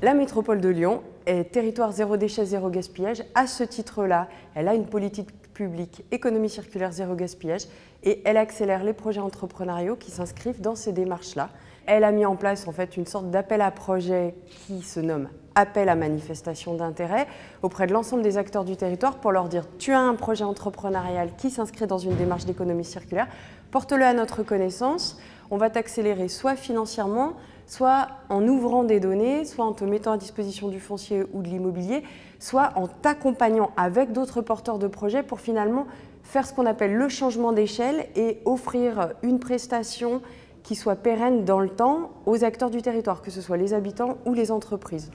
La métropole de Lyon est territoire zéro déchet, zéro gaspillage. À ce titre-là, elle a une politique publique économie circulaire, zéro gaspillage et elle accélère les projets entrepreneuriaux qui s'inscrivent dans ces démarches-là. Elle a mis en place en fait une sorte d'appel à projet qui se nomme appel à manifestation d'intérêt auprès de l'ensemble des acteurs du territoire pour leur dire « tu as un projet entrepreneurial qui s'inscrit dans une démarche d'économie circulaire, porte-le à notre connaissance, on va t'accélérer soit financièrement, soit en ouvrant des données, soit en te mettant à disposition du foncier ou de l'immobilier, soit en t'accompagnant avec d'autres porteurs de projets pour finalement faire ce qu'on appelle le changement d'échelle et offrir une prestation qui soit pérenne dans le temps aux acteurs du territoire, que ce soit les habitants ou les entreprises.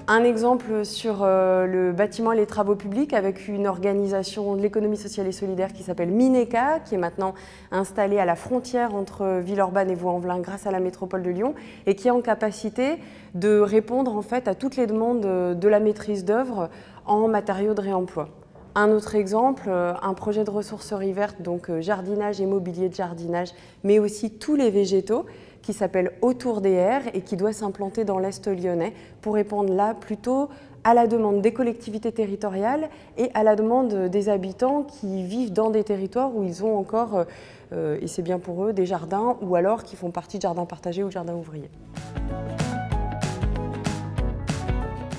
Un exemple sur le bâtiment et les travaux publics avec une organisation de l'économie sociale et solidaire qui s'appelle Mineca, qui est maintenant installée à la frontière entre Villeurbanne et Vaux-en-Velin grâce à la métropole de Lyon et qui est en capacité de répondre en fait à toutes les demandes de la maîtrise d'œuvre en matériaux de réemploi. Un autre exemple, un projet de ressourcerie verte, donc jardinage et mobilier de jardinage, mais aussi tous les végétaux, qui s'appelle Autour des Airs et qui doit s'implanter dans l'Est lyonnais pour répondre là plutôt à la demande des collectivités territoriales et à la demande des habitants qui vivent dans des territoires où ils ont encore, et c'est bien pour eux, des jardins ou alors qui font partie de jardins partagés ou de jardins ouvriers.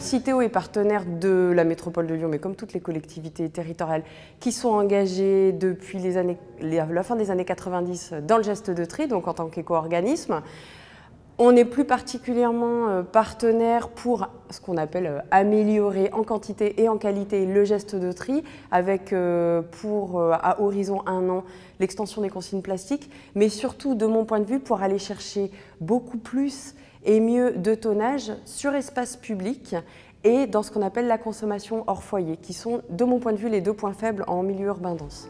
Citeo est partenaire de la métropole de Lyon, mais comme toutes les collectivités territoriales qui sont engagées depuis la fin des années 90 dans le geste de tri, donc en tant qu'éco-organisme. On est plus particulièrement partenaire pour ce qu'on appelle améliorer en quantité et en qualité le geste de tri, avec à horizon 1 an l'extension des consignes plastiques, mais surtout de mon point de vue pour aller chercher beaucoup plus et mieux de tonnage sur espace public et dans ce qu'on appelle la consommation hors foyer, qui sont de mon point de vue les deux points faibles en milieu urbain dense.